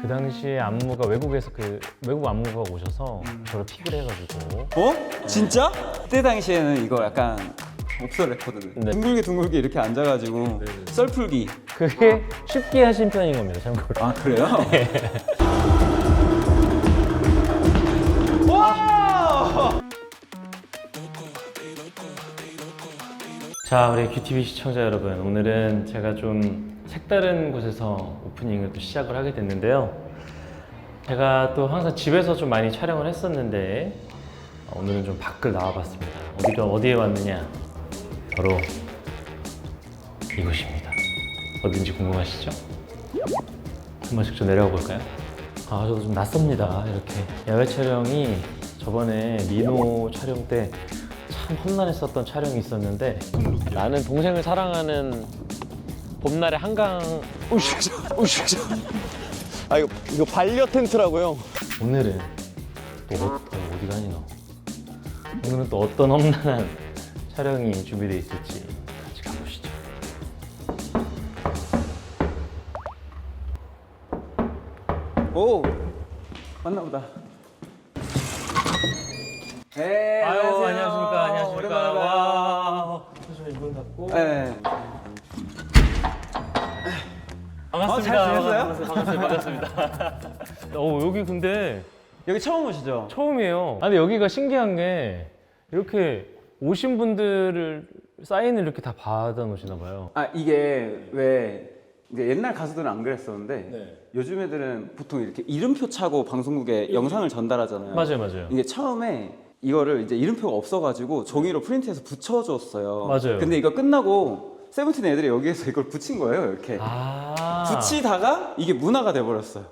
그 당시에 안무가 외국에서 외국 안무가 오셔서 저를 픽을 해가지고. 어? 진짜? 그때 당시에는 이거 약간 옵서 레코드는 네. 둥글게 이렇게 앉아가지고 썰 풀기. 그게 쉽게 하신 편인 겁니다, 참고로. 아 그래요? 자, 우리 큐티비 시청자 여러분, 오늘은 제가 좀 색다른 곳에서 오프닝을 또 시작을 하게 됐는데요. 제가 또 항상 집에서 좀 많이 촬영을 했었는데 오늘은 좀 밖을 나와봤습니다. 어디에 왔느냐? 바로 이곳입니다. 어딘지 궁금하시죠? 한 번씩 좀 내려가 볼까요? 아, 저도 좀 낯섭니다. 이렇게 야외 촬영이 저번에 민호 촬영 때 참 험난했었던 촬영이 있었는데, 나는 동생을 사랑하는 봄날의 한강. 아 이거 반려 텐트라고요? 오늘은 또 어디 가니 너? 오늘은 또 어떤 험난한 촬영이 준비되어 있을지 같이 가보시죠. 오 맞나 보다. 네, 아유, 안녕하십니까. 오랜만에 봐요. 와, 잠시만 이분 닫고. 네. 반갑습니다. 잘 지냈어요? 반갑습니다. 여기 근데 여기 처음 오시죠? 처음이에요. 근데 여기가 신기한 게 이렇게 오신 분들을 사인을 이렇게 다 받아 놓으시나 봐요. 아 이게 왜 이제 옛날 가수들은 안 그랬었는데 요즘 애들은 보통 이렇게 이름표 차고 방송국에 영상을 전달하잖아요. 맞아요. 이게 처음에 이거를 이제 이름표가 없어가지고 종이로 프린트해서 붙여줬어요. 맞아요. 근데 이거 끝나고 세븐틴 애들이 여기에서 이걸 붙인 거예요, 이렇게. 붙이다가 이게 문화가 돼버렸어요.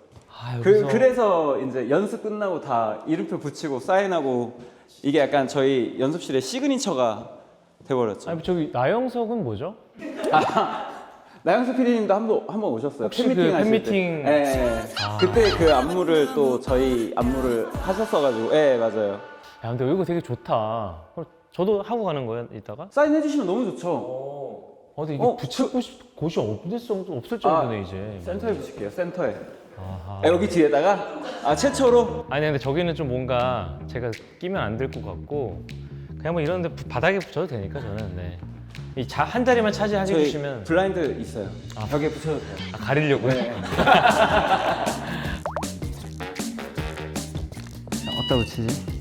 그래서 이제 연습 끝나고 다 이름표 붙이고 사인하고 이게 약간 저희 연습실의 시그니처가 돼버렸죠. 아니, 저기 나영석은 뭐죠? 나영석 PD님도 한번 오셨어요. 혹시 팬미팅 그 하실 팬미팅? 때. 네. 그때 그 안무를 또 저희 안무를 하셨어가지고, 네 맞아요. 야, 근데 이거 되게 좋다. 그럼 저도 하고 가는 거예요, 이따가? 사인해 주시면 너무 좋죠. 근데 이게 붙일 곳이 없을 정도네, 이제. 센터에 붙일게요. 센터에. 아하. 여기 뒤에다가 최초로. 아니, 근데 저기는 좀 뭔가 제가 끼면 안 될 것 같고, 그냥 뭐 이런데 바닥에 붙여도 되니까 저는. 네. 한 자리만 차지하게 저희 해주시면. 블라인드 있어요. 벽에 붙여도 돼요. 가리려고요? 네. 어디다 붙이지?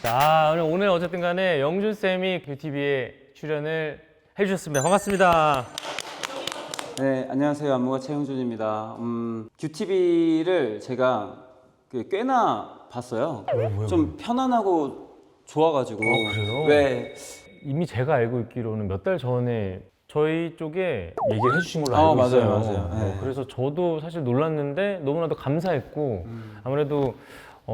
자, 오늘 어쨌든 간에 영준쌤이 큐티비에 출연을 해주셨습니다. 반갑습니다. 네, 안녕하세요. 안무가 최영준입니다. 큐티비를 제가 꽤나 봤어요. 좀 편안하고 좋아가지고. 그래요? 네. 이미 제가 알고 있기로는 몇 달 전에 저희 쪽에 얘기를 해주신 걸로 알고 맞아요, 있어요. 맞아요. 네. 그래서 저도 사실 놀랐는데 너무나도 감사했고, 아무래도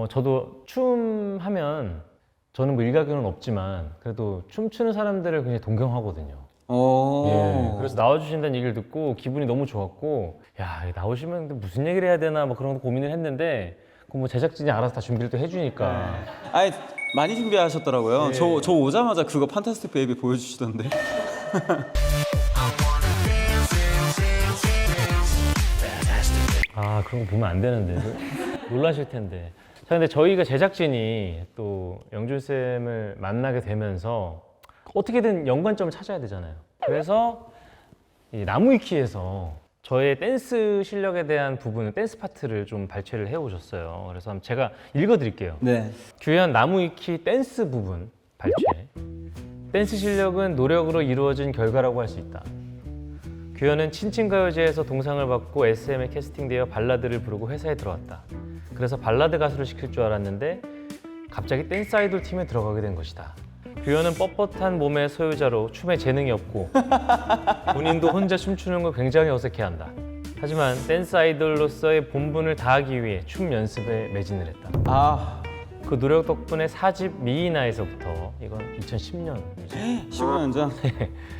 저도 춤 하면 저는 뭐 일가견은 없지만 그래도 춤추는 사람들을 굉장히 동경하거든요. 예, 그래서 나와주신다는 얘기를 듣고 기분이 너무 좋았고, 야, 나오시면 무슨 얘기를 해야 되나 뭐 그런 거 고민을 했는데, 그 뭐 제작진이 알아서 다 준비를 또 해주니까. 아니, 많이 준비하셨더라고요. 저 오자마자 그거 판타스틱 베이비 보여주시던데. 아, 그런 거 보면 안 되는데. 놀라실 텐데. 자, 근데 저희가 제작진이 또 영준쌤을 만나게 되면서 어떻게든 연관점을 찾아야 되잖아요. 그래서 이 나무위키에서 저의 댄스 실력에 대한 부분을, 댄스 파트를 좀 발췌를 해오셨어요. 그래서 한번 제가 읽어드릴게요. 네. 규현 나무위키 댄스 부분 발췌. 댄스 실력은 노력으로 이루어진 결과라고 할 수 있다. 규현은 친친가요제에서 동상을 받고 SM에 캐스팅되어 발라드를 부르고 회사에 들어왔다. 그래서 발라드 가수를 시킬 줄 알았는데 갑자기 댄스 아이돌 팀에 들어가게 된 것이다. 규현은 뻣뻣한 몸의 소유자로 춤에 재능이 없고 본인도 혼자 춤추는 걸 굉장히 어색해한다. 하지만 댄스 아이돌로서의 본분을 다하기 위해 춤 연습에 매진을 했다. 그 노력 덕분에 4집 미이나에서부터, 이건 2010년 15년 전?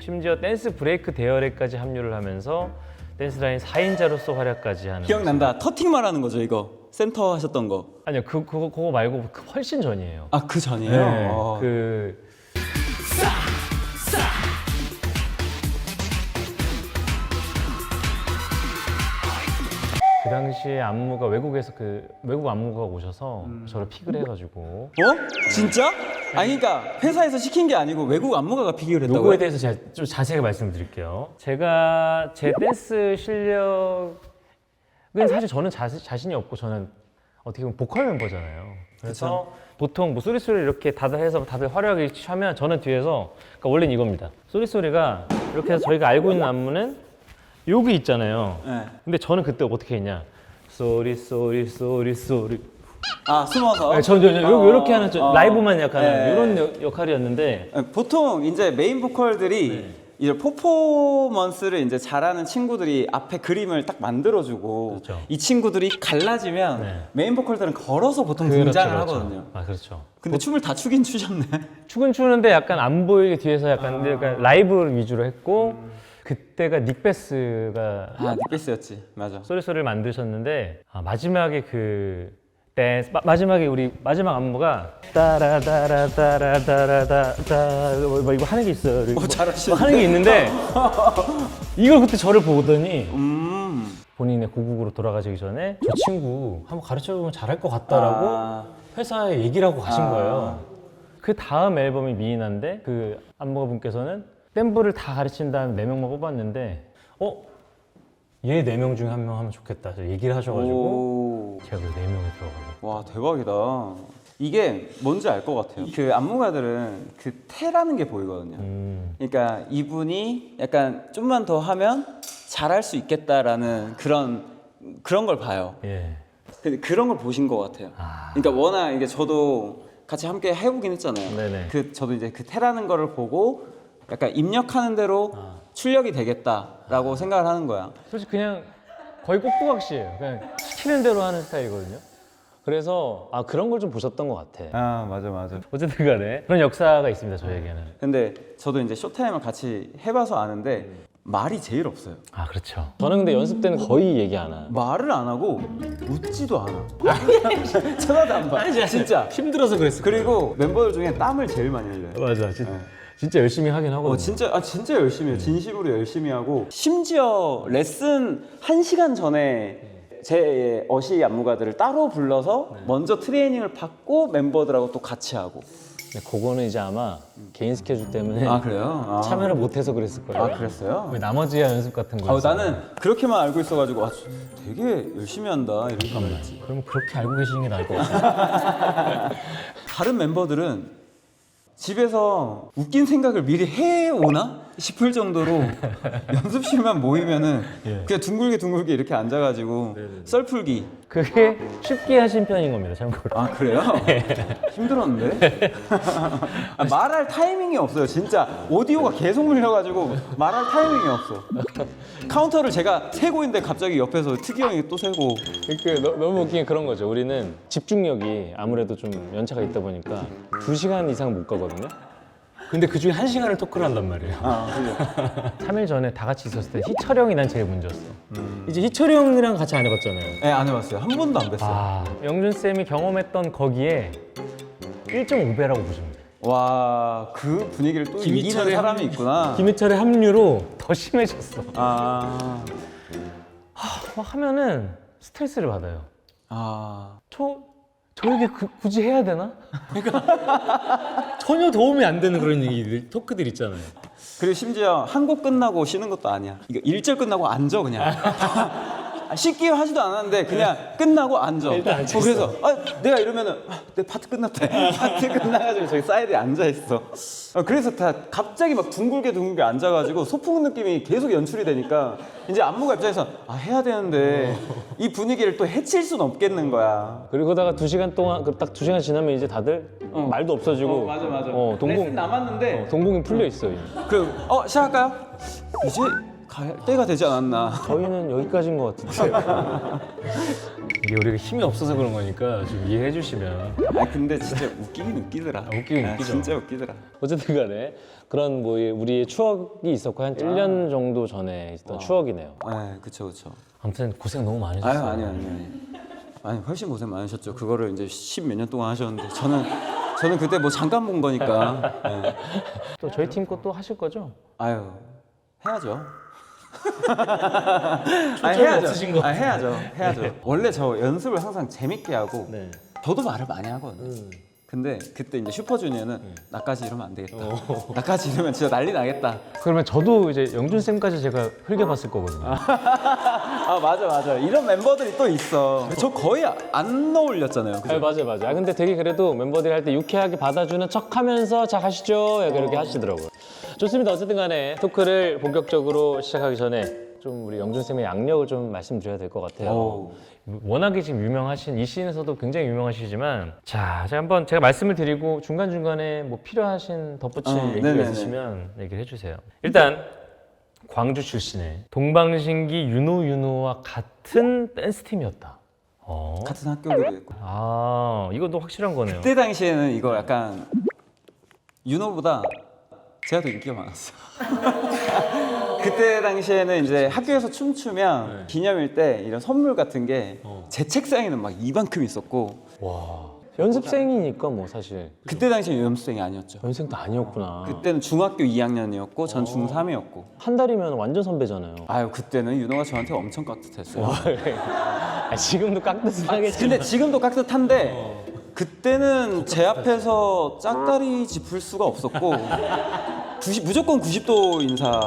심지어 댄스 브레이크 대열에까지 합류를 하면서 댄스라인 4인자로서 활약까지 하는. 기억난다. 터팅 말하는 거죠, 이거. 센터 하셨던 거. 아니요, 그거 말고 훨씬 전이에요. 그 전이에요? 네, 그 당시에 안무가 외국 안무가 오셔서 저를 픽을 해가지고 어? 진짜? 아니 그러니까 회사에서 시킨 게 아니고 외국 안무가가 비교를 했다고요? 요거에 대해서 제가 좀 자세하게 말씀드릴게요. 제가 제 댄스 실력은 사실 저는 자신이 없고 저는 어떻게 보면 보컬 멤버잖아요. 그래서 보통 뭐 쏘리쏘리 이렇게 다들 해서 다들 화려하게 하면 저는 뒤에서 그러니까 원래는 이겁니다. 쏘리쏘리가 이렇게 해서 저희가 알고 있는 안무는 여기 있잖아요. 네. 근데 저는 그때 어떻게 했냐? 쏘리 쏘리 쏘리 쏘리. 아 숨어서? 네, 저는 이렇게 하는 라이브만 약간 네. 이런 역할이었는데 보통 이제 메인 보컬들이 이제 퍼포먼스를 이제 잘하는 친구들이 앞에 그림을 딱 만들어주고 그렇죠. 이 친구들이 갈라지면 네. 메인 보컬들은 걸어서 보통 그렇죠, 등장을 그렇죠. 하거든요. 아 그렇죠. 근데 춤을 다 추긴 추셨네. 축은 추는데 약간 안 보이게 뒤에서 약간 라이브 위주로 했고 그때가 닉베스가 아 닉베스였지, 맞아. 쏘리쏘리를 만드셨는데 마지막에 그 댄스 마지막에 우리 마지막 안무가 따라따라따라따라따 뭐 이거 하는 게 있어요. 그리고 잘하시네. 하는 게 있는데 이걸 그때 저를 보더니 본인의 고국으로 돌아가시기 전에 저 친구 한번 가르쳐보면 잘할 것 같다라고 아. 회사에 얘기를 하고 가신 거예요. 그 다음 앨범이 미인한데 그 안무가 분께서는 댄브를 다 가르친 다음에 4명만 뽑았는데 얘 4명 중에 한 명 하면 좋겠다. 저 얘기를 하셔가지고 오. 제가 그 4명에 들어가고. 와 대박이다. 이게 뭔지 알 것 같아요. 그 안무가들은 그 태라는 게 보이거든요. 그러니까 이분이 약간 좀만 더 하면 잘할 수 있겠다라는 그런 걸 봐요. 예. 근데 그런 걸 보신 것 같아요. 그러니까 워낙 이게 저도 같이 함께 해보긴 했잖아요. 네네. 저도 이제 그 태라는 거를 보고 약간 입력하는 대로 출력이 되겠다라고 생각을 하는 거야. 솔직히 그냥 거의 꼭두각시예요. 그냥 시키는 대로 하는 스타일이거든요. 그래서 그런 걸 좀 보셨던 것 같아. 아 맞아. 어쨌든 간에 그런 역사가 있습니다, 저에게는. 근데 저도 이제 쇼타임을 같이 해봐서 아는데 말이 제일 없어요. 아, 그렇죠. 저는 근데 연습 때는 거의 얘기 안 해요. 말을 안 하고 웃지도 않아. 쳐다도 안 봐. 진짜. 힘들어서 그랬어. 그리고 멤버들 중에 땀을 제일 많이 흘려요. 맞아. 진짜 열심히 하긴 하거든요. 진짜 열심히 해요. 진심으로 열심히 하고 심지어 레슨 1시간 전에 제 어시 안무가들을 따로 불러서 먼저 트레이닝을 받고 멤버들하고 또 같이 하고. 근데 그거는 이제 아마 개인 스케줄 때문에 아 그래요? 참여를 못해서 그랬을 거예요. 아 그랬어요? 왜 나머지 연습 같은 거. 나는 그렇게만 알고 있어가지고 되게 열심히 한다 이렇게 생각했지. 그러면 그렇게 알고 계시는 게 나을 것 같아요. 다른 멤버들은 집에서 웃긴 생각을 미리 해오나 싶을 정도로 연습실만 모이면은 그냥 둥글게 이렇게 앉아가지고 썰풀기. 그게 쉽게 하신 편인 겁니다, 참고로. 아 그래요? 힘들었는데? 말할 타이밍이 없어요. 진짜 오디오가 계속 물려가지고 말할 타이밍이 없어. 카운터를 제가 세고 있는데 갑자기 옆에서 특이 형이 또 세고. 너무 웃긴 게 그런 거죠. 우리는 집중력이 아무래도 좀 연차가 있다 보니까 2시간 이상 못 가거든요. 근데 그 중에 1시간을 토크를 한단 말이에요. 그죠. 3일 전에 다 같이 있었을 때 희철이 형이 난 제일 문제였어. 이제 희철이 형이랑 같이 안 해봤잖아요. 네, 안 해봤어요. 한 번도 안 뵀어요. 영준쌤이 경험했던 거기에 1.5배라고 보시면 돼요. 와, 그 분위기를 또 이기는 사람이 있구나. 김희철의 합류로 더 심해졌어. 막 막 하면은 스트레스를 받아요. 저에게 굳이 해야 되나? 그러니까 전혀 도움이 안 되는 그런 얘기들, 토크들 있잖아요. 그리고 심지어 한 곡 끝나고 쉬는 것도 아니야. 이거 1절 끝나고 앉아 그냥. 씻기 하지도 않았는데 그냥 끝나고 앉아. 일단 앉아 그래서 내가 이러면은 내 파트 끝났대. 파트 끝나가지고 저기 사이드에 앉아 있어. 그래서 다 갑자기 막 둥글게 앉아가지고 소풍 느낌이 계속 연출이 되니까 이제 안무가 입장에서 해야 되는데 이 분위기를 또 해칠 수는 없겠는 거야. 그리고다가 2시간 동안 딱 2시간 지나면 이제 다들 말도 없어지고 맞아. 동공 남았는데 동공이 풀려 있어요. 그 시작할까요? 이제 갈 때가 되지 않았나. 저희는 여기까지인 것 같은데. 이게 우리가 힘이 없어서 그런 거니까 좀 이해해 주시면. 근데 진짜 웃기긴 웃기더라. 웃기긴 웃기죠. 진짜 웃기더라. 어쨌든 간에 그런 뭐 우리의 추억이 있었고 한 1년 정도 전에 있었던 추억이네요. 네, 그쵸. 아무튼 고생 너무 많으셨어요. 아니 훨씬 고생 많으셨죠. 그거를 이제 10몇 년 동안 하셨는데 저는 그때 뭐 잠깐 본 거니까. 네. 또 저희 팀 거 또 하실 거죠? 해야죠. 해야죠. 해야죠. 원래 저 연습을 항상 재밌게 하고 저도 말을 많이 하거든요. 근데 그때 이제 슈퍼주니어는 나까지 이러면 안 되겠다. 나까지 이러면 진짜 난리 나겠다. 그러면 저도 이제 영준 쌤까지 제가 흘겨봤을 거거든요. 아 맞아. 이런 멤버들이 또 있어. 저 거의 안 어울렸잖아요. 그죠? 맞아요. 아, 근데 되게 그래도 멤버들이 할 때 유쾌하게 받아주는 척하면서 자 가시죠 이렇게 하시더라고요. 좋습니다. 어쨌든 간에 토크를 본격적으로 시작하기 전에 좀 우리 영준 쌤의 양력을 좀 말씀드려야 될 것 같아요. 오. 워낙에 지금 유명하신 이 씬에서도 굉장히 유명하시지만 자, 한번 제가 말씀을 드리고 중간중간에 뭐 필요하신 덧붙일 얘기가 네네네. 있으시면 얘기를 해주세요. 일단 광주 출신의 동방신기 윤호와 같은 댄스팀이었다. 같은 학교기도 했고. 아, 이것도 확실한 거네요. 그때 당시에는 이거 약간 윤호보다 제가 더 인기가 많았어요. 그때 당시에는 이제 학교에서 춤추면 기념일 때 이런 선물 같은 게 제 책상에는 막 이만큼 있었고 와, 연습생이니까 뭐 사실 그때 당시에 연습생이 아니었죠. 연습생도 아니었구나. 그때는 중학교 2학년이었고 전 중3이었고 한 달이면 완전 선배잖아요. 아유 그때는 윤호가 저한테 엄청 깍듯했어요. 아, 지금도 깍듯은 하겠지. 근데 지금도 깍듯한데 그때는 제 앞에서 짝다리 짚을 수가 없었고 무조건 90도 인사.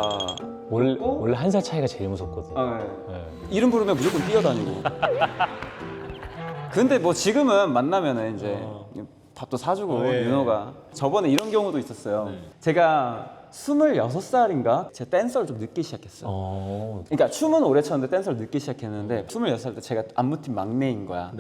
원래 한 살 차이가 제일 무섭거든. 네. 이름 부르면 무조건 뛰어다니고. 근데 뭐 지금은 만나면은 이제 밥도 사주고 윤호가 저번에 이런 경우도 있었어요. 제가 26살인가 제 댄서를 좀 늦게 시작했어요. 그러니까 춤은 오래 췄는데 댄서를 늦게 시작했는데 26살 때 제가 안무팀 막내인 거야.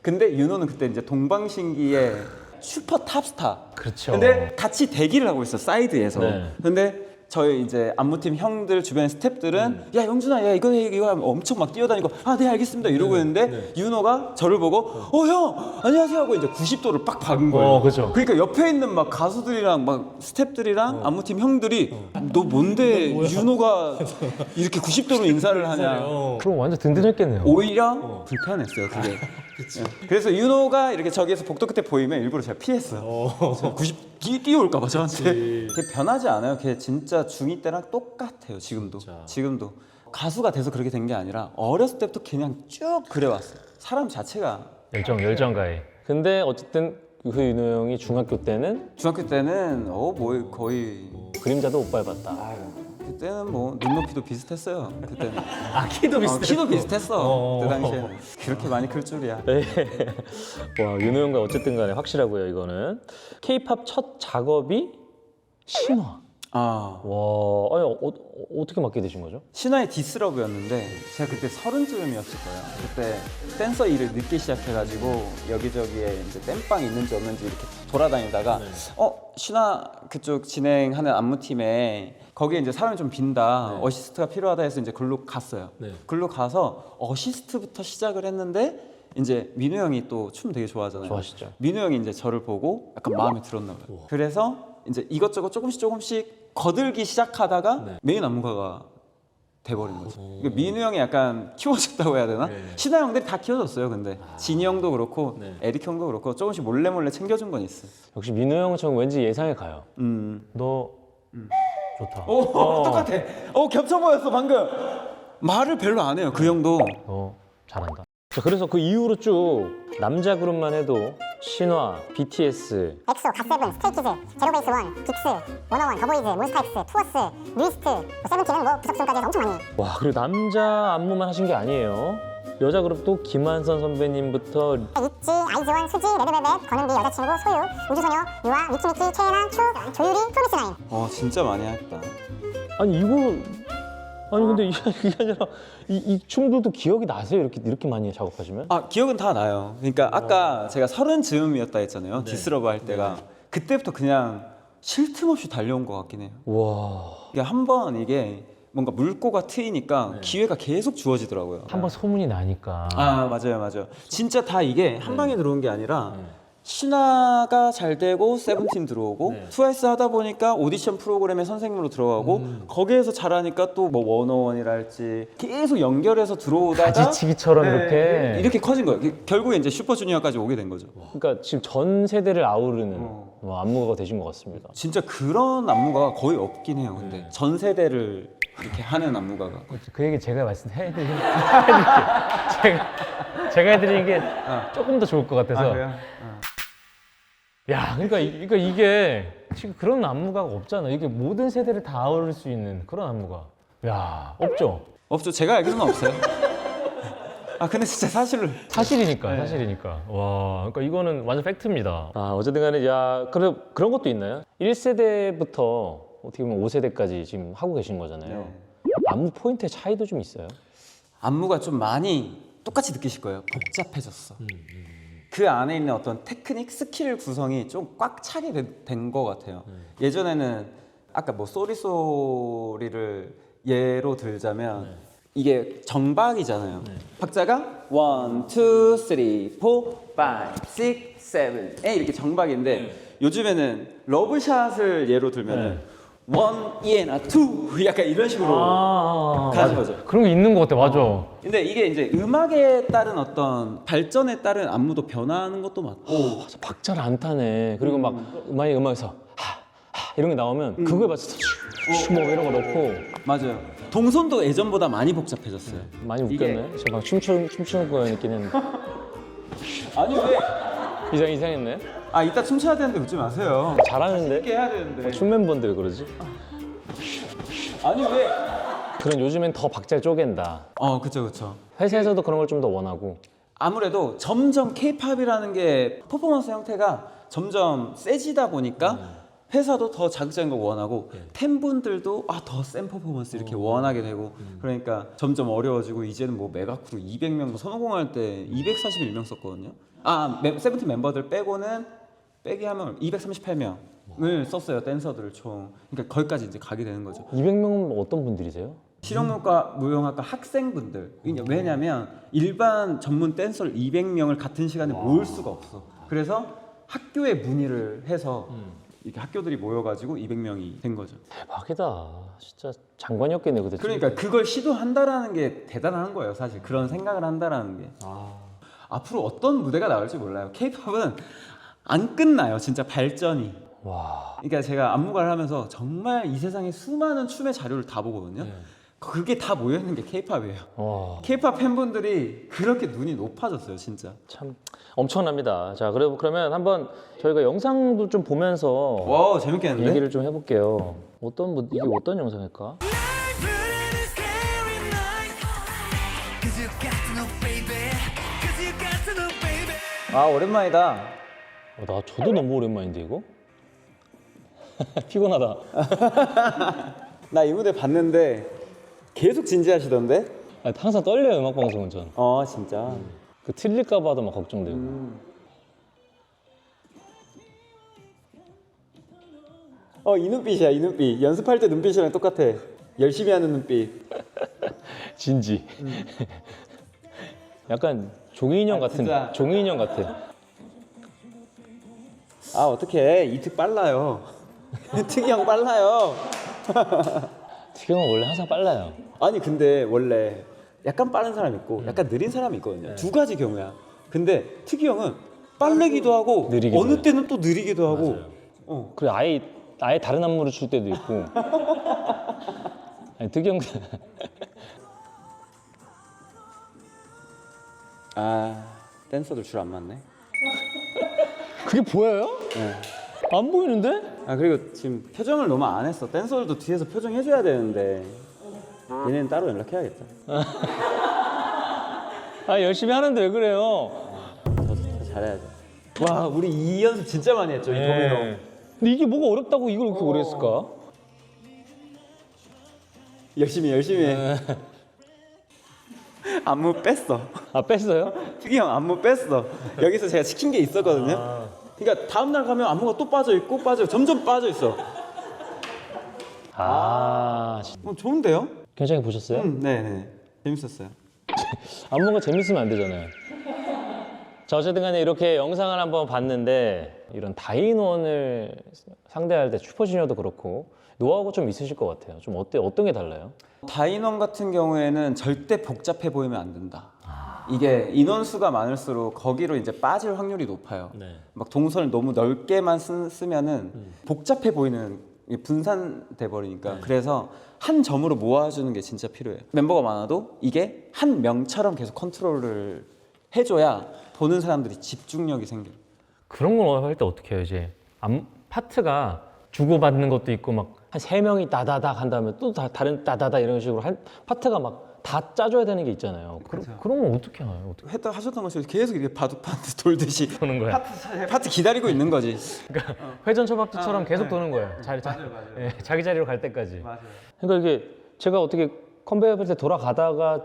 근데 윤호는 그때 이제 동방신기의 슈퍼 탑스타. 그렇죠. 근데 같이 대기를 하고 있어 사이드에서. 네. 근데 저희 이제 안무팀 형들 주변 스태프들은 야 영준아 야 이거 하면 엄청 막 뛰어다니고 아 네 알겠습니다 이러고 있는데 윤호가 저를 보고 형 안녕하세요 하고 이제 90도를 빡 박은 거예요. 그죠. 그러니까 옆에 있는 막 가수들이랑 막 스태프들이랑 안무팀 형들이 너 뭔데 윤호가 이렇게 90도로 인사를 하냐. 그럼 완전 든든했겠네요. 오히려 불편했어요 그게. 예. 그래서 윤호가 이렇게 저기에서 복도 끝에 보이면 일부러 제가 피했어요. 90 뛰어올까봐 저한테. 걔 변하지 않아요. 걔 진짜 중2 때랑 똑같아요. 지금도 가수가 돼서 그렇게 된 게 아니라 어렸을 때부터 그냥 쭉 그래왔어요. 사람 자체가. 열정가에. 근데 어쨌든 그 윤호 형이 중학교 때는 중학교 때는 뭐 거의 그림자도 못 밟았다. 그때는 뭐 눈높이도 비슷했어요. 그때는. 아, 키도 키도 비슷했어. 그때 당시에는 그렇게 많이 클 줄이야. 네. 와, 윤호 형과 어쨌든 간에 확실하고요, 이거는. K-팝 첫 작업이 신화. 아. 와, 아니, 어떻게 맡게 되신 거죠? 신화의 디스러브였는데 제가 그때 30쯤이었을 거예요. 그때 댄서 일을 늦게 시작해가지고 여기저기에 이제 땜빵 있는지 없는지 이렇게 돌아다니다가 신화 그쪽 진행하는 안무팀에 거기에 이제 사람이 좀 빈다, 어시스트가 필요하다 해서 이제 글로 갔어요. 글로 가서 어시스트부터 시작을 했는데 이제 민우 형이 또 춤 되게 좋아하잖아요. 좋아하시죠. 민우 형이 이제 저를 보고 약간 마음에 들었나 봐요. 그래서 이제 이것저것 조금씩 거들기 시작하다가 메인 안무가가 돼버린 거죠. 그러니까 민우 형이 약간 키워줬다고 해야 되나? 신하 형들이 다 키워줬어요. 근데 진이 형도 그렇고 에릭 형도 그렇고 조금씩 몰래 챙겨준 건 있어요. 역시 민호 형은 전 왠지 예상에 가요. 너 좋다. 똑같아. 겹쳐 보였어 방금. 말을 별로 안 해요. 그 형도. 잘한다. 자, 그래서 그 이후로 쭉 남자 그룹만 해도 신화, BTS, 엑소, 갓세븐, 스테이키즈, 제로베이스 원, 빅스, 워너원, 더보이즈, 몬스타엑스, 투어스, 뉴이스트, 세븐틴은 뭐 부석순까지 해서 엄청 많이. 와, 그리고 남자 안무만 하신 게 아니에요. 여자 그룹도 김한선 선배님부터 있지, 아이즈원, 수지, 레드벨벳, 건은비 여자친구, 소유, 우주소녀, 유아, 미키미키, 최애나, 추, 조유리, 프로미스나인. 진짜 많이 했다. 아니 근데 이게 아니라 이 춤들도 기억이 나세요? 이렇게 많이 작업하시면? 기억은 다 나요. 그러니까 아까 제가 30즈음이었다 했잖아요. 디스러브 할 때가. 그때부터 그냥 쉴 틈 없이 달려온 것 같긴 해요. 와, 한번 이게 뭔가 물꼬가 트이니까 기회가 계속 주어지더라고요. 한번 소문이 나니까. 맞아요. 진짜 다 이게 한 방에 들어온 게 아니라 신화가 잘 되고 세븐틴 들어오고 네. 트와이스 하다 보니까 오디션 프로그램에 선생님으로 들어가고 거기에서 잘하니까 또 뭐 워너원이랄지 계속 연결해서 들어오다가 가지치기처럼 네, 이렇게. 이렇게 커진 거예요. 결국에 이제 슈퍼주니어까지 오게 된 거죠. 그러니까 지금 전 세대를 아우르는 안무가가 되신 것 같습니다. 진짜 그런 안무가가 거의 없긴 해요. 근데 전 세대를 이렇게 하는 안무가가. 그 얘기 제가 말씀해드릴게요. 제가 해드리는 게 조금 더 좋을 것 같아서. 야, 그러니까 이게 지금 그런 안무가가 없잖아. 이게 모든 세대를 다 아우를 수 있는 그런 안무가. 야, 없죠. 없죠. 제가 알기로는 없어요. 아 근데 진짜 사실이니까. 와, 그러니까 이거는 완전 팩트입니다. 아, 어쨌든 간에 야, 그런 것도 있나요? 1세대부터 어떻게 보면 5세대까지 지금 하고 계신 거잖아요. 네. 안무 포인트의 차이도 좀 있어요? 안무가 좀 많이 똑같이 느끼실 거예요. 복잡해졌어. 그 안에 있는 어떤 테크닉, 스킬 구성이 좀 꽉 차게 된 것 같아요. 예전에는 아까 뭐 소리를 예로 들자면 이게 정박이잖아요. 박자가 1, 2, 3, 4, 5, 6, 7, 8 이렇게 정박인데 요즘에는 러브샷을 예로 들면은 1, 이에나 2 약간 이런 식으로 가는 거죠. 그런 거 있는 것 같아, 맞아. 근데 이게 이제 음악에 따른 어떤 발전에 따른 안무도 변하는 것도 맞고 맞아, 박자를 안 타네. 그리고 막 만약에 음악에서 이런 게 나오면 그거에 맞춰서 뭐 이런 거 넣고 맞아요. 동선도 예전보다 많이 복잡해졌어요. 많이 웃겼네. 제가 막 춤추는 거 있긴 했는데 아니 왜? 이상했네. 아 이따 춤춰야 되는데 웃지 마세요. 잘하는데 이렇게 해야 되는데. 춤 멤버인데 그러지? 아니 왜? 그런 요즘엔 더 박자를 쪼갠다. 그쵸. 회사에서도 그런 걸 좀 더 원하고. 아무래도 점점 K-팝이라는 게 퍼포먼스 형태가 점점 세지다 보니까 회사도 더 자극적인 거 원하고 팬분들도 더 센 퍼포먼스 이렇게 원하게 되고 그러니까 점점 어려워지고 이제는 뭐 메가크루 200명 선호공할 때 241명 썼거든요. 세븐틴 멤버들 빼기 하면 238명을 썼어요. 댄서들을 총. 그러니까 거기까지 이제 가게 되는 거죠. 200명은 어떤 분들이세요? 실용음악과 무용학과 학생분들. 왜냐면 일반 전문 댄서를 200명을 같은 시간에 모을 수가 없어. 그래서 학교에 문의를 해서 이렇게 학교들이 모여가지고 200명이 된 거죠. 대박이다. 진짜 장관이었겠네 그때. 그러니까 그걸 시도한다라는 게 대단한 거예요. 사실 그런 생각을 한다라는 게. 앞으로 어떤 무대가 나올지 몰라요. K-팝은 안 끝나요. 진짜 발전이. 와. 그러니까 제가 안무가를 하면서 정말 이 세상에 수많은 춤의 자료를 다 보거든요. 그게 다 모여있는 게 K-팝이에요. 와. K-팝 팬분들이 그렇게 눈이 높아졌어요, 진짜. 참 엄청납니다. 자, 그러면 한번 저희가 영상도 좀 보면서 와, 재밌겠는데? 얘기를 좀 해볼게요. 이게 어떤 영상일까? 오랜만이다. 저도 너무 오랜만인데 이거? 피곤하다. 나 이 무대 봤는데 계속 진지하시던데? 항상 떨려요 음악 방송은 전. 진짜. 그 틀릴까 봐도 막 걱정되고. 이 눈빛이야, 이 눈빛. 연습할 때 눈빛이랑 똑같아. 열심히 하는 눈빛. 진지. 약간 종이 인형 같은. 진짜. 종이 인형 같아. 어떡해. 이특 빨라요. 특이 형 빨라요. 티경은 원래 항상 빨라요. 아니 근데 원래 약간 빠른 사람이 있고 약간 느린 사람이 있거든요. 두 가지 경우야. 근데 특이 형은 빠르기도 하고 느리기도 어느 해요. 때는 또 느리기도 하고. 맞아요. 그리고 아예 다른 안무를 출 때도 있고. 아니 특이형. 댄서들 줄 안 맞네. 그게 보여요? 네. 안 보이는데? 그리고 지금 표정을 너무 안 했어. 댄서들도 뒤에서 표정 해줘야 되는데 얘네는 따로 연락해야겠다. 열심히 하는데 왜 그래요? 더 잘해야죠. 와 우리 이 연습 진짜 많이 했죠. 이 도미노. 근데 이게 뭐가 어렵다고 이걸 그렇게 오래 했을까? 열심히 해. 안무 뺐어. 뺐어요? 특이 형 안무 뺐어. 여기서 제가 시킨 게 있었거든요. 그러니까 다음 날 가면 안무가 또 빠져 있고 점점 빠져 있어. 좋은데요? 굉장히 보셨어요? 네네 재밌었어요. 안무가 재밌으면 안 되잖아요. 자, 어쨌든 간에 이렇게 영상을 한번 봤는데 이런 다인원을 상대할 때 슈퍼주니어도 그렇고 노하우가 좀 있으실 것 같아요. 좀 어떤 게 달라요? 다인원 같은 경우에는 절대 복잡해 보이면 안 된다. 이게 인원수가 많을수록 거기로 이제 빠질 확률이 높아요. 네. 막 동선을 너무 넓게만 쓰면은 복잡해 보이는 게 분산돼 버리니까. 그래서 한 점으로 모아주는 게 진짜 필요해요. 멤버가 많아도 이게 한 명처럼 계속 컨트롤을 해줘야 보는 사람들이 집중력이 생겨요. 그런 걸 할 때 어떻게 해요? 이제 파트가 주고받는 것도 있고 막 한 3명이 따다닥 한 다음에 또 다른 따다닥 이런 식으로 파트가 막 다 짜줘야 되는 게 있잖아요. 그런 건 어떻게 해요? 어떻게 하셨던 것처럼 계속 이렇게 바둑판트 돌듯이 도는 거야? 파트 기다리고 있는 거지. 그러니까 회전 초밥처럼 계속 도는 거예요. 맞아요. 예, 자기 자리로 갈 때까지. 맞아요. 그러니까 이게 제가 어떻게 컨베이어 벨트에 돌아가다가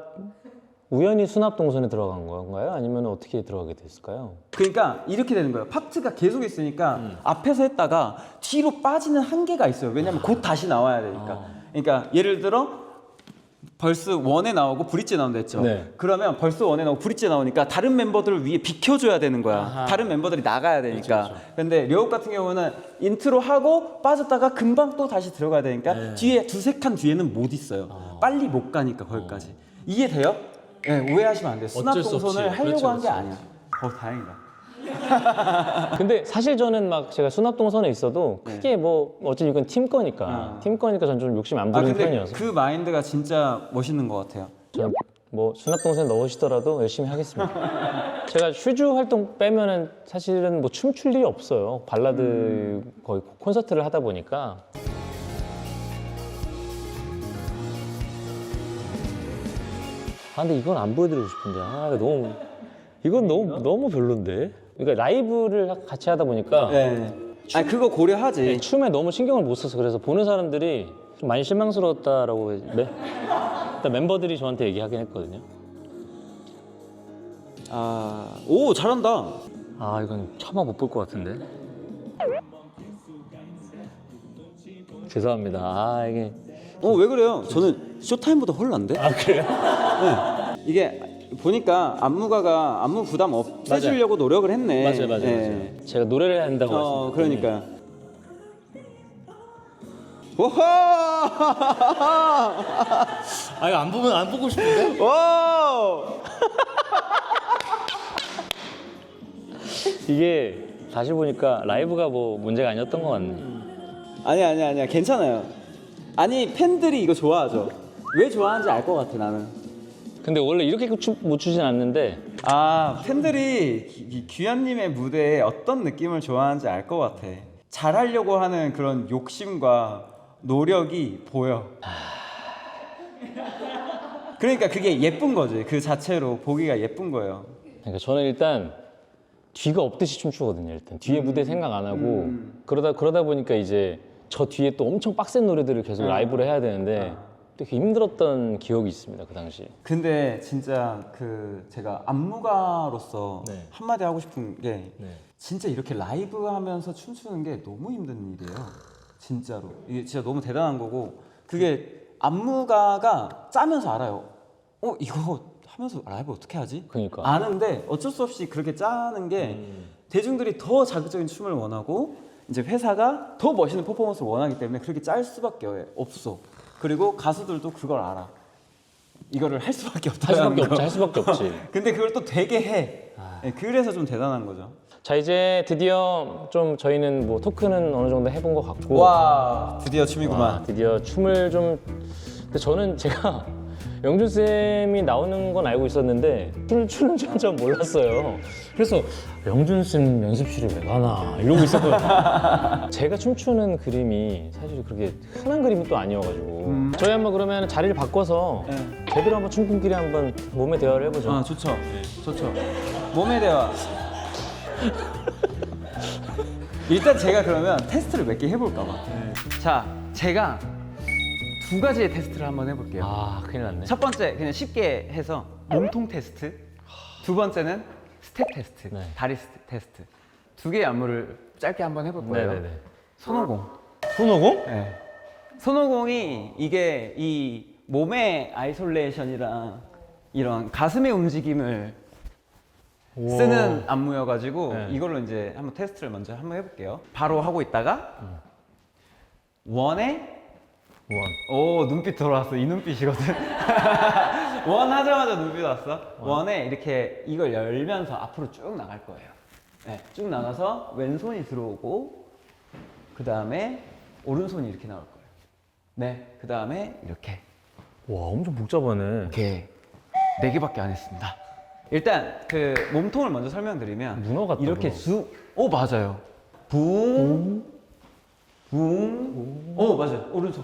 우연히 수납 동선에 들어간 건가요? 아니면 어떻게 들어가게 됐을까요? 그러니까 이렇게 되는 거예요. 파트가 계속 있으니까 앞에서 했다가 뒤로 빠지는 한계가 있어요. 왜냐면 곧 다시 나와야 되니까. 그러니까 예를 들어 벌스 1에 나오고 브릿지 나온다 했죠. 네. 그러면 벌스 1에 나오고 브릿지 나오니까 다른 멤버들을 위에 비켜줘야 되는 거야. 아하. 다른 멤버들이 나가야 되니까. 그렇죠. 근데 려욱 같은 경우는 인트로 하고 빠졌다가 금방 또 다시 들어가야 되니까 뒤에 두세 칸 뒤에는 못 있어요. 빨리 못 가니까 거기까지. 이해돼요? 네, 오해하시면 안 돼요. 수납 어쩔 수 동선을 없지. 하려고 그렇죠, 한 게 그렇죠. 아니야. 다행이다. 근데 사실 저는 막 제가 수납 동선에 있어도 크게 뭐 어차피 이건 팀 거니까 전 좀 욕심 안 부리는 근데 편이어서 그 마인드가 진짜 멋있는 것 같아요. 저는 뭐 수납 동선에 넣으시더라도 열심히 하겠습니다. 제가 슈즈 활동 빼면은 사실은 뭐 춤출 일이 없어요. 발라드 거의 콘서트를 하다 보니까. 아 근데 이건 안 보여드리고 싶은데 이건 너무 별론데. 그러니까 라이브를 같이 하다 보니까 네. 아니 그거 고려하지. 춤에 너무 신경을 못 써서 그래서 보는 사람들이 좀 많이 실망스러웠다라고 일단 멤버들이 저한테 얘기하긴 했거든요. 오 잘한다. 아 이건 차마 못 볼 것 같은데. 죄송합니다. 아 이게 왜 그래요? 저는 쇼타임보다 헐난데? 아 그래요? 네. 이게 보니까 안무 부담 없애주려고 노력을 했네. 맞아요. 제가 노래를 한다고 했습니다. 그러니까. 오호! 아 이거 안 보고 싶은데? 오! 이게 다시 보니까 라이브가 뭐 문제가 아니었던 것 같네. 아니야 괜찮아요. 아니 팬들이 이거 좋아하죠. 왜 좋아하는지 알 것 같아 나는. 근데 원래 이렇게 못 추진 않는데 팬들이 규현님의 무대에 어떤 느낌을 좋아하는지 알 것 같아. 잘하려고 하는 그런 욕심과 노력이 보여. 그러니까 그게 예쁜 거지. 그 자체로 보기가 예쁜 거예요. 그러니까 저는 일단 뒤가 없듯이 춤추거든요. 일단 뒤에 무대 생각 안 하고 그러다 보니까 이제 저 뒤에 또 엄청 빡센 노래들을 계속 라이브로 해야 되는데 되게 힘들었던 기억이 있습니다. 그 당시. 근데 진짜 제가 안무가로서 네. 한마디 하고 싶은 게 네. 진짜 이렇게 라이브 하면서 춤추는 게 너무 힘든 일이에요. 진짜로. 이게 진짜 너무 대단한 거고 그게 안무가가 짜면서 알아요. 이거 하면서 라이브 어떻게 하지? 그러니까. 아는데 어쩔 수 없이 그렇게 짜는 게 대중들이 더 자극적인 춤을 원하고 이제 회사가 더 멋있는 퍼포먼스를 원하기 때문에 그렇게 짤 수밖에 없어. 그리고 가수들도 그걸 알아. 이거를 할 수밖에 없다. 할 수밖에 없지. 근데 그걸 또 되게 해. 네, 그래서 좀 대단한 거죠. 자 이제 드디어 좀 저희는 뭐 토크는 어느 정도 해본 것 같고 와 드디어 춤이구만. 드디어 춤을 좀 근데 저는 제가 영준 쌤이 나오는 건 알고 있었는데 춤을 추는 줄 전 몰랐어요. 그래서 영준 쌤 연습실에 왜 가나 이러고 있었거든요. 제가 춤추는 그림이 사실 그렇게 흔한 그림이 또 아니어가지고 저희 한번 그러면 자리를 바꿔서 네. 제대로 한번 춤꾼끼리 한번 몸의 대화를 해보죠. 좋죠. 좋죠. 몸에 대화. 일단 제가 그러면 테스트를 몇 개 해볼까 봐. 자, 제가 두 가지의 테스트를 한번 해볼게요. 아 큰일 났네. 첫 번째 그냥 쉽게 해서 몸통 테스트. 두 번째는 스텝 테스트, 네. 다리 테스트. 두 개의 안무를 짧게 한번 해볼 거예요. 네네네. 손오공. 손오공? 네. 손오공이 이게 이 몸의 아이솔레이션이랑 이런 가슴의 움직임을 쓰는 안무여가지고 네. 이걸로 이제 한번 테스트를 먼저 한번 해볼게요. 바로 하고 있다가 원에 오 눈빛 돌아왔어. 이 눈빛이거든. 원 하자마자 눈빛 왔어. 원에 이렇게 이걸 열면서 앞으로 쭉 나갈 거예요. 네, 쭉 나가서 왼손이 들어오고 그 다음에 오른손이 이렇게 나올 거예요. 네, 그 다음에 이렇게 와, 엄청 복잡하네. 이렇게 4개밖에 안 했습니다. 일단 그 몸통을 먼저 설명드리면 문어 같다, 이렇게 문어. 오 맞아요. 붕, 붕, 오 맞아요. 오른손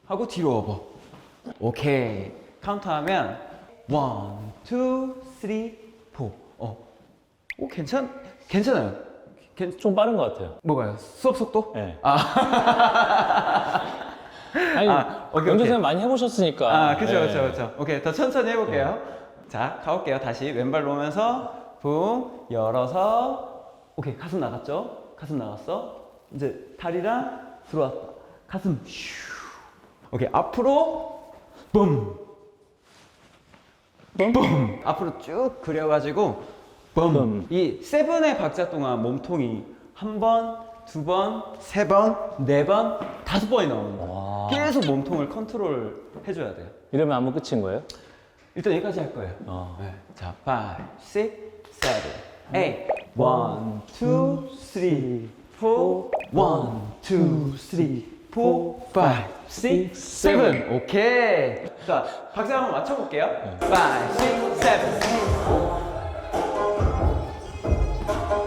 하고 뒤로 와봐. 오케이. 카운트하면 1, 2, 3, 4. 오 괜찮아요. 좀 빠른 것 같아요. 뭐가요? 수업 속도? 네. 아, 아니, 오케이. 연주생 많이 해보셨으니까. 아, 그죠. 네. 오케이, 더 천천히 해볼게요. 자, 가볼게요. 다시 왼발 놓으면서 붕 열어서 오케이, 가슴 나갔죠? 가슴 나갔어. 이제 다리랑 들어왔다. 가슴 슈. 오케이, 앞으로 붐. 붐. 앞으로 쭉 그려가지고 붐. 이 세븐의 박자 동안 몸통이 한 번, 두 번, 세 번, 네 번, 5번이 나오는 거예요. 와. 계속 몸통을 컨트롤 해줘야 돼요. 이러면 안무 끝인 거예요? 일단 여기까지 할 거예요. 네. 자, 5, 6, 7, 8, 1, 2, 3, 4, 1, 2, 3, 4, 5, 6, 7. 오케이. 자, 박자 한번 맞춰볼게요. 5, 6, 7, 8.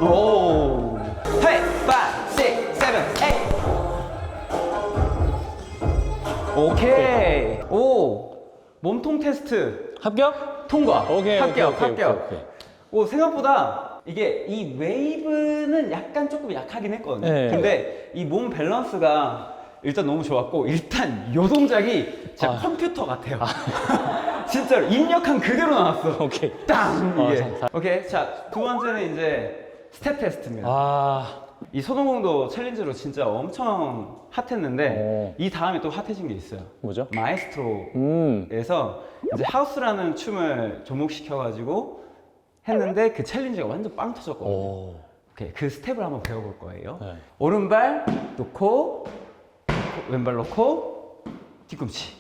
오. 헤이, 5, 6, 7, 8. 오케이. 오. 몸통 테스트 합격? 통과. 오케이, 합격. 오케이, 합격. 오케이. 오, 생각보다 이게 이 웨이브는 약간 조금 약하긴 했거든요. 네. 근데 이 몸 밸런스가 일단 너무 좋았고, 일단 요 동작이 진짜 컴퓨터 같아요. 진짜로 입력한 그대로 나왔어. 오케이. 땅! 이게. 자, 오케이. 자, 두 번째는 이제 스텝 테스트입니다. 아, 이 손오공도 챌린지로 진짜 엄청 핫했는데, 이 다음에 또 핫해진 게 있어요. 뭐죠? 마에스트로 에서 이제 하우스라는 춤을 접목시켜가지고 했는데 그 챌린지가 완전 빵 터졌거든요. 오. 오케이, 그 스텝을 한번 배워볼 거예요. 네. 오른발 놓고 왼발 놓고 뒤꿈치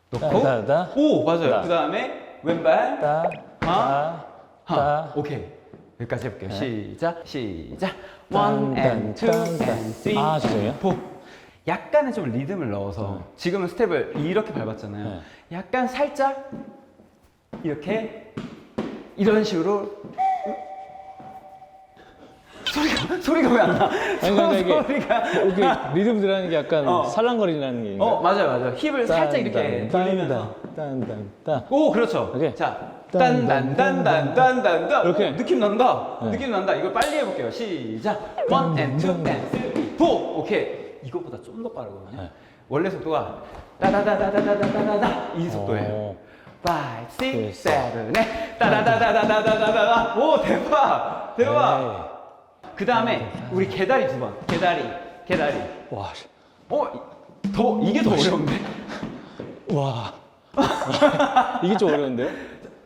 놓고 따다다. 오 맞아요. 따. 그 다음에 왼발 따, 하, 따, 하. 오케이, 여기까지 해볼게요. 시작. 딴, 1 and 2 딴, 딴. and 3 아, 죄송해요. 4. 약간의 좀 리듬을 넣어서 지금은 스텝을 이렇게 밟았잖아요. 네. 약간 살짝 이렇게 이런 식으로 소리가 왜 안 나? 아니, 그러니까 이게 소리가 이게 리듬 들어가는 게 약간 살랑거리는 게 맞아요. 힙을 살짝 이렇게 돌리면서 딴딴딴. 오 그렇죠. 오케이. 자 딴딴딴딴딴딴딴 이렇게. 느낌 난다. 네. 느낌 난다. 이걸 빨리 해볼게요. 시작. 1 and 2 and 3 4. 오케이. 이거보다 좀 더 빠르거든요. 네. 원래 속도가 따다다다다다다다다 이 속도예요. 5, 6, 7, 8 따다다다다다다다다. 오 대박. 그 다음에 우리 개다리 2번. 개다리. 와, 이게 더 어려운데? 와. 이게 좀 어려운데요?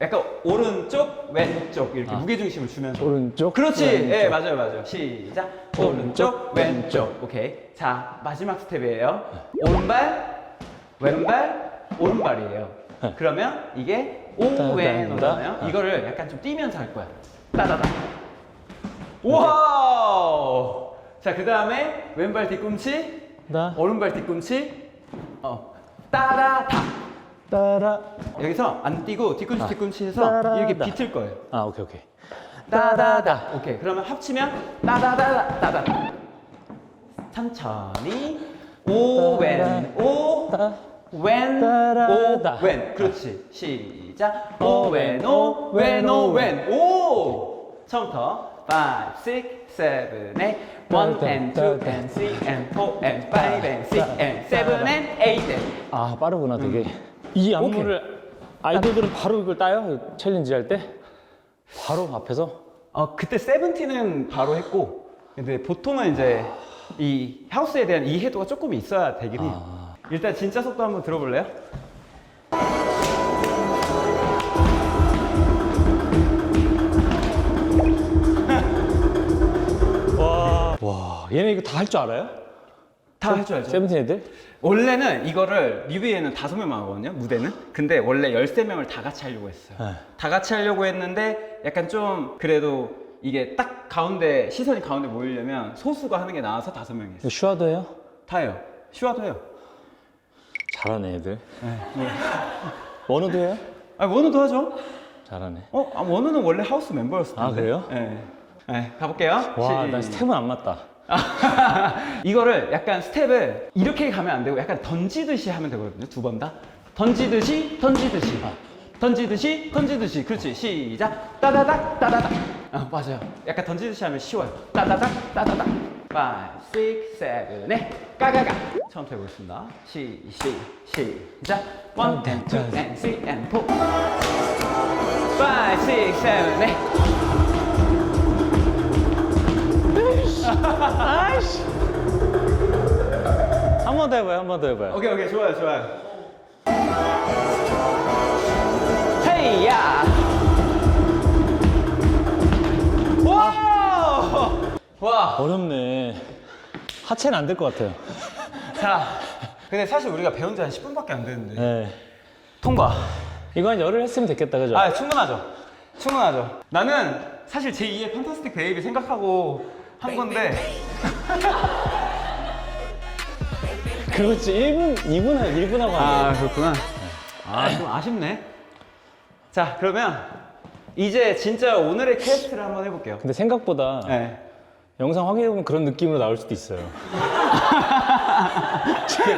약간 오른쪽, 왼쪽 이렇게 무게중심을 주면서. 오른쪽. 그렇지. 왼쪽. 예, 맞아요. 시작. 오른쪽, 왼쪽. 오케이. 자, 마지막 스텝이에요. 오른발, 왼발, 오른발이에요. 그러면 이게 오왼오잖아요. 이거를 약간 좀 뛰면서 할 거야. 따다다. 와우! 자, 그 다음에 왼발 뒤꿈치, 오른발 뒤꿈치, 따다다. 따라. 여기서 안 뛰고 뒤꿈치 해서 따라다. 이렇게 비틀 거예요. 아, 오케이. 따다다. 오케이. 그러면 합치면 따다다다 따다. 천천히 오웬 오웬 따라다. 오웬. 그렇지. 시작. 오웬 오웬 오웬 오. 처음부터 5, 6, 7, 8 1 and 2 and 3 and 4 and 5 and 6 and 7 and 8 and 아, 빠르구나, 되게. 이 안무를 아이돌들은 바로 이걸 따요? 챌린지 할 때? 바로 앞에서? 그때 세븐틴은 바로 했고, 근데 보통은 이제 이 하우스에 대한 이해도가 조금 있어야 되긴 해요. 일단 진짜 속도 한번 들어볼래요? 얘네 이거 다 할 줄 알아요? 다 할 줄 알죠? 세븐틴 애들? 원래는 이거를 뮤비에는 5명만 하거든요, 무대는. 근데 원래 13명을 다 같이 하려고 했어요. 네. 다 같이 하려고 했는데 약간 좀 그래도 이게 딱 가운데, 시선이 가운데 모이려면 소수가 하는 게 나아서 5명이 이거 했어요. 슈아도 해요? 다 해요. 슈아도 해요. 잘하네 애들. 네. 원우도 해요? 아, 원우도 하죠. 잘하네. 원우는 원래 하우스 멤버였을 텐데. 아, 그래요? 네. 네, 가볼게요. 와, 난 스텝은 안 맞다. 이거를 약간 스텝을 이렇게 가면 안 되고 약간 던지듯이 하면 되거든요. 2번 다. 던지듯이, 던지듯이. 던지듯이, 던지듯이. 그렇지. 시작. 따다닥, 따다닥. 맞아요. 약간 던지듯이 하면 쉬워요. 따다닥, 따다닥. 5, 6, 7, 8. 까가가. 처음부터 해보겠습니다. 시작. 1, and 2, and 3, and 4. 5, 6, 7, 8. 아이씨. 한 번 더 해봐요, 한 번 더 해봐요. 오케이, 좋아요. 헤이야! 와! 어렵네. 하체는 안 될 것 같아요. 자, 근데 사실 우리가 배운 지 한 10분밖에 안 되는데. 네. 통과. 이거 한 열흘 했으면 됐겠다, 그죠? 충분하죠. 나는 사실 제2의 판타스틱 베이비 생각하고 한 건데. 그렇지. 1분 하고 한 거. 그렇구나. 좀 아쉽네. 자, 그러면 이제 진짜 오늘의 퀘스트를 한번 해볼게요. 근데 생각보다 네. 영상 확인해보면 그런 느낌으로 나올 수도 있어요.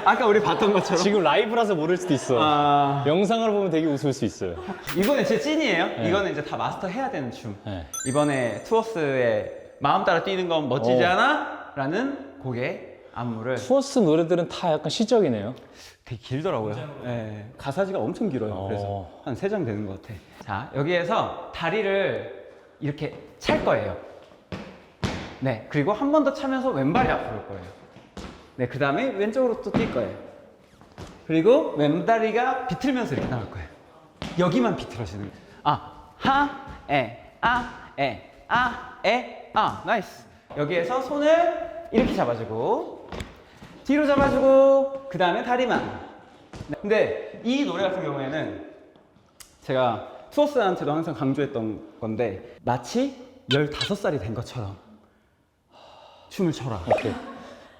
아까 우리 봤던 것처럼. 지금 라이브라서 모를 수도 있어. 영상을 보면 되게 웃을 수 있어요. 이번에 제 찐이에요. 네. 이거는 이제 다 마스터 해야 되는 춤. 네. 이번에 투어스의 마음 따라 뛰는 건 멋지지 어. 않아? 라는 곡의 안무를 투어스 노래들은 다 약간 시적이네요. 되게 길더라고요. 네, 가사지가 엄청 길어요. 그래서 한 3장 되는 것 같아. 자, 여기에서 다리를 이렇게 찰 거예요. 네, 그리고 한 번 더 차면서 왼발이 앞으로 올 거예요. 네, 그 다음에 왼쪽으로 또 뛸 거예요. 그리고 왼다리가 비틀면서 이렇게 나올 거예요. 여기만 비틀어지는 거예요. 나이스. 여기에서 손을 이렇게 잡아주고 뒤로 잡아주고 그 다음에 다리만. 네. 근데 이 노래 같은 경우에는 제가 투어스한테도 항상 강조했던 건데 마치 15살이 된 것처럼 춤을 춰라. 오케이.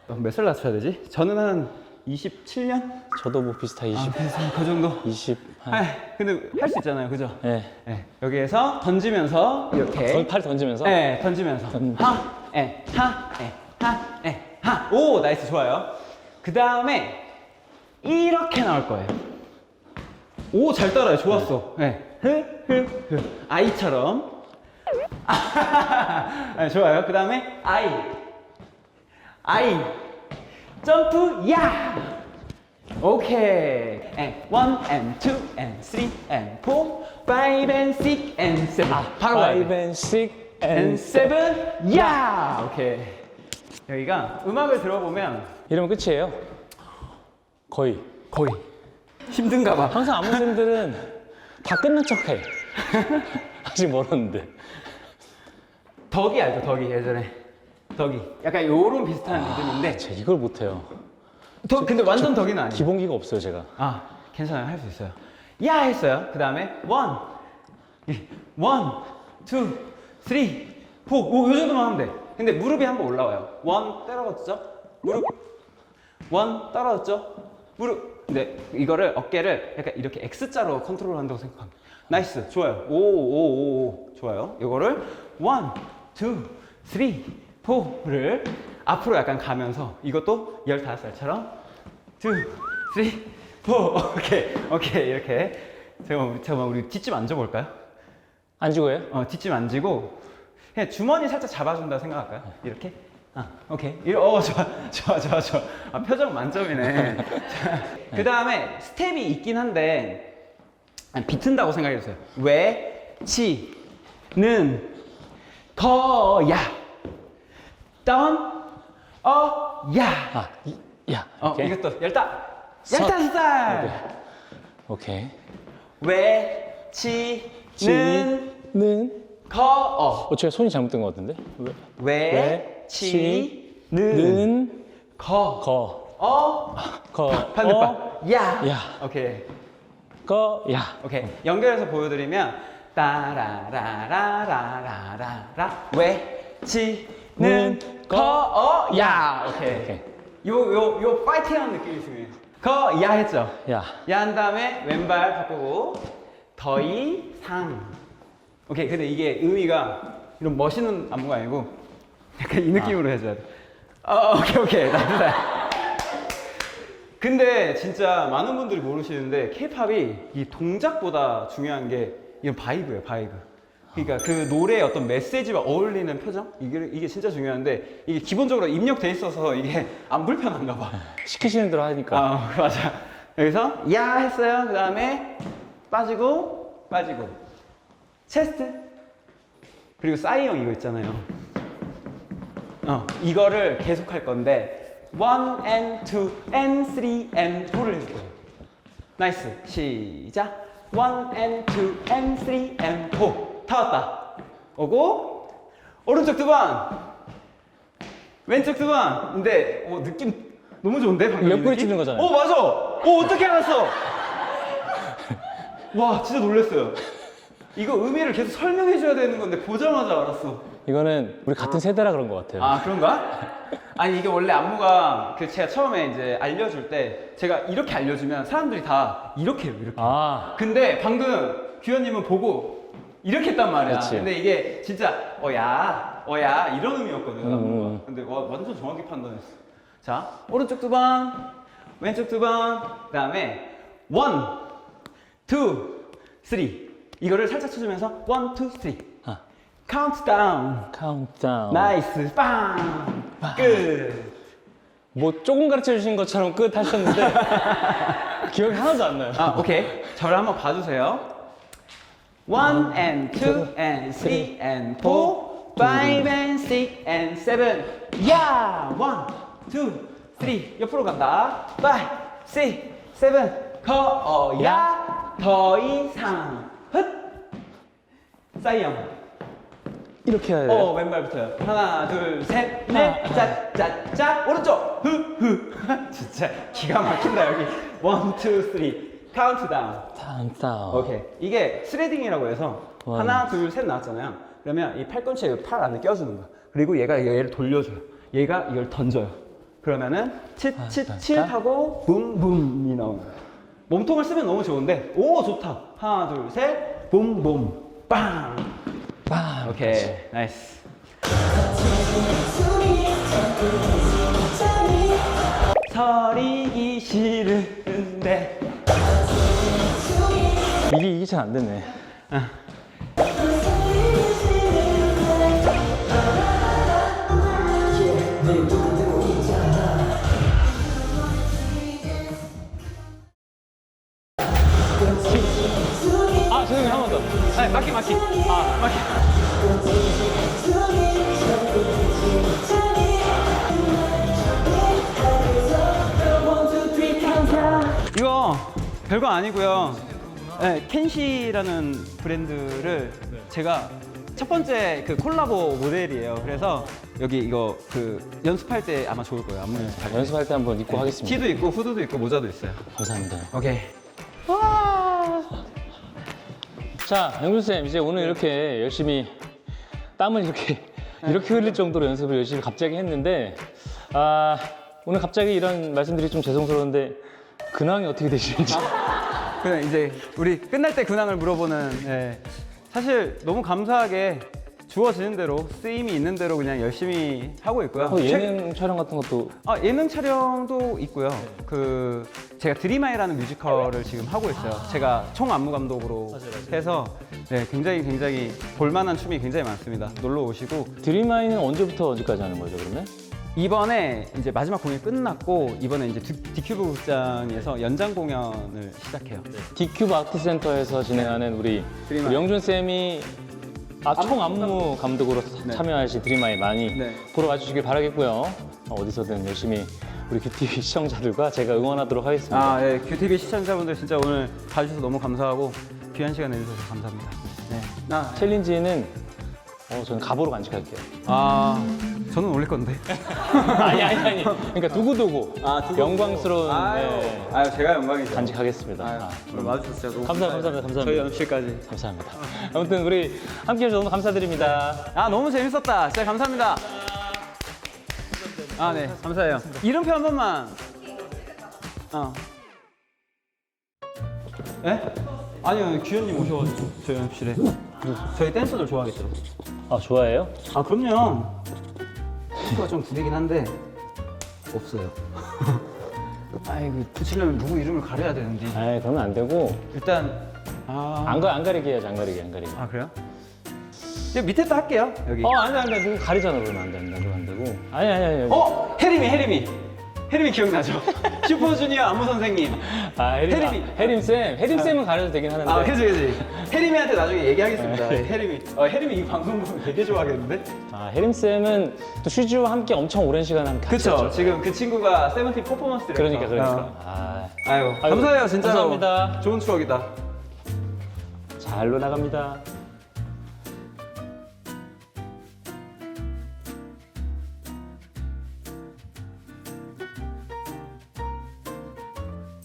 몇 살 낮춰야 되지? 저는 한 27년? 저도 뭐 비슷하게 20, 비슷한 그 정도? 20. 한, 근데 할 수 있잖아요, 그죠? 네. 네. 여기에서 던지면서 이렇게 팔 던지면서. 네, 던지면서 하. 오, 나이스, 좋아요. 그 다음에 이렇게 나올 거예요. 오, 잘 따라요. 좋았어. 네. 아이처럼. 네, 좋아요. 그 다음에 아이. 점프, 야! 오케이. And 1, and 2, and 3, and 4, 5, and 6, and 7. 바로 가야 돼. 5 and 6 and and 7, 야! 오케이. 여기가 음악을 들어보면 이러면 끝이에요. 거의. 힘든가 봐. 항상 안무생들은 다 끝난 척해. 아직 멀었는데. 덕이 알죠? 덕이 예전에. 덕이. 약간 요런 비슷한 리듬인데. 제가 이걸 못해요. 근데 완전 덕이는 아니에요. 기본기가 없어요, 제가. 괜찮아요. 할 수 있어요. 야! 했어요. 그 다음에 1, 2, 3, 4. 요 정도만 하면 돼. 근데 무릎이 한번 올라와요. 1 떨어졌죠? 무릎. 1 떨어졌죠? 무릎. 근데 이거를 어깨를 약간 이렇게 X자로 컨트롤 한다고 생각합니다. 나이스. 좋아요. 오. 좋아요. 이거를 1, 2, 3, 4를 앞으로 약간 가면서 이것도 15살처럼 2, 3, 4. 오케이. 이렇게. 잠깐만 우리 뒷짐 앉아볼까요? 안 죽어요? 뒷짐 앉고 그냥 주머니 살짝 잡아준다 생각할까요? 이렇게? 오케이. 좋아. 표정 만점이네. 그 다음에 스텝이 있긴 한데 비튼다고 생각해주세요. 외치는 거야. 야. 야. 오케이. 이것도 15살. 오케이. 외치는 는. 거. 제가 손이 잘못된 것 같은데? 외치는 는, 거. 거, 어. 거, 반대발. 야. 야. 오케이. 거, 야. 오케이. 연결해서 보여드리면 따라라라라라라라 외치는 거. 야. 오케이. 오케이. 요 파이팅하는 느낌이 중요해요. 거, 야 했죠? 야. 야 한 다음에 왼발 바꾸고 더 이상. 오케이. 근데 이게 의미가 이런 멋있는 안무가 아니고 약간 이 느낌으로 해줘야 돼. 오케이. 나쁘다. 근데 진짜 많은 분들이 모르시는데 케이팝이 이 동작보다 중요한 게 이런 바이브예요, 바이브. 그러니까 그 노래의 어떤 메시지와 어울리는 표정? 이게 진짜 중요한데 이게 기본적으로 입력돼 있어서 이게 안 불편한가 봐. 시키시는 대로 하니까. 맞아. 여기서 야 했어요. 그 다음에 빠지고 체스트. 그리고 싸이 형 이거 있잖아요. 이거를 계속 할 건데 1 and 2 and 3 and 4를 해줄 거예요. 나이스. 시작. 1 and 2 and 3 and 4. 다 왔다. 오고 오른쪽 두 번. 왼쪽 두 번. 근데 느낌 너무 좋은데 방금 옆구리 이 느낌? 찌는 거잖아요. 맞아. 어떻게 알았어? 와 진짜 놀랐어요. 이거 의미를 계속 설명해줘야 되는 건데 보자마자 알았어. 이거는 우리 같은 세대라 그런 것 같아요. 아 그런가? 아니 이게 원래 안무가 제가 처음에 이제 알려줄 때 제가 이렇게 알려주면 사람들이 다 이렇게 해요. 이렇게. 아, 근데 방금 규현님은 보고 이렇게 했단 말이야. 그치. 근데 이게 진짜 어야 이런 의미였거든. 안무가. 근데 와 완전 정확히 판단했어. 자 오른쪽 두 번, 왼쪽 두 번, 그다음에 1, 2, 3 이거를 살짝 쳐주면서 1, 2, 3 아. 카운트다운. 카운트다운. 나이스 빵 끝. 뭐 조금 가르쳐 주신 것처럼 끝 하셨는데 기억이 하나도 안 나요. 오케이. 저를 한번 봐주세요. 1 and 2 and 3 and 4 5 and 6 and 7 야! 1, 2, 3 옆으로 간다. 5, 6, 7 거야 더 이상 헛 싸이 형. 이렇게 해야 돼요. 왼발부터요. 하나, 둘, 셋, 넷, 짝, 오른쪽, 진짜 기가 막힌다 여기. 1, 2, 3, 카운트다운. 카운트다운. 오케이. 이게 스레딩이라고 해서 하나, 둘, 셋 나왔잖아요. 그러면 이 팔꿈치에 팔 안에 껴주는 거야. 그리고 얘가 얘를 돌려줘요. 얘가 이걸 던져요. 그러면은 칫칫칫 하고 붐붐이 나오는 거야. 몸통을 쓰면 너무 좋은데, 오 좋다. 하나, 둘, 셋, 붐붐, 빵. 빵. 오케이, 나이스. 서리기 싫은데. 이게 잘 안 되네. 아, 죄송해요. 한 번 더. 아니, 막히. 막히. 이거 별거 아니고요. 네, 켄시라는 브랜드를 제가 첫 번째 그 콜라보 모델이에요. 그래서 여기 이거 그 연습할 때 아마 좋을 거예요. 안무 연습할 때. 연습할 때 한번 입고 하겠습니다. 티도 있고 후드도 있고 모자도 있어요. 감사합니다. 오케이. 자, 영준쌤, 이제 오늘 이렇게 열심히 땀을 이렇게 흘릴 정도로 연습을 열심히 갑자기 했는데, 오늘 갑자기 이런 말씀드리기 좀 죄송스러운데, 근황이 어떻게 되시는지. 그냥 이제 우리 끝날 때 근황을 물어보는. 예. 사실 너무 감사하게 주어지는 대로 쓰임이 있는 대로 그냥 열심히 하고 있고요. 예능 촬영 같은 것도. 예능 촬영도 있고요. 그 제가 드림아이라는 뮤지컬을 지금 하고 있어요. 제가 총 안무 감독으로 해서 네, 굉장히 볼만한 춤이 굉장히 많습니다. 놀러 오시고. 드림아이는 언제부터 언제까지 하는 거죠, 그러면? 이번에 이제 마지막 공연이 끝났고 이번에 이제 디큐브 극장에서 연장 공연을 시작해요. 디큐브 아트센터에서 진행하는 우리 드림아이. 영준 쌤이 총 안무 감독으로 참여하신 드림아이 많이 네. 보러 와주시길 바라겠고요. 어디서든 열심히 우리 큐티비 시청자들과 제가 응원하도록 하겠습니다. 네, 큐티비 시청자분들 진짜 오늘 봐주셔서 너무 감사하고 귀한 시간 내주셔서 감사합니다. 네. 챌린지는 저는 갑오로 간직할게요. 저는 올릴 건데. 아니. 그러니까 두고두고 영광스러운 아유 제가 영광이죠. 간직하겠습니다. 아유, 오늘 와주셔서 너무 감사합니다. 저희 연습실까지. 감사합니다. 아무튼 우리 함께 해주셔서 너무 감사드립니다. 아 너무 재밌었다. 진짜 감사합니다. 아 네 감사해요. 이름표 한 번만. 네? 아니요 규현님 오셔가지고 저희 연습실에. 저희 댄서들 좋아하겠죠. 아, 좋아해요? 아 그럼요. 친구가 좀 구리긴 한데 없어요. 아이고 붙이려면 누구 이름을 가려야 되는데 아, 그러면 안 되고 일단 안 가리게 해야지, 안 가리게. 아 그래요? 이제 밑에다 할게요 여기. 안 돼. 누구 가리잖아, 그러면 안 돼. 그러면 안 되고. 아니. 혜림이 기억나죠? 슈퍼주니어 안무 선생님. 혜림쌤은 가려도 되긴 하는데. 아 그지. 혜림이한테 나중에 얘기하겠습니다. 혜림이 이 방송 보면 되게 좋아하겠는데? 혜림쌤은 또 슈즈와 함께 엄청 오랜 시간 함께 그쵸. 같이 했죠. 지금 그 친구가 세븐틴 퍼포먼스 디렉터. 그러니까. 아유 감사해요 진짜로. 감사합니다. 좋은 추억이다. 잘로 나갑니다.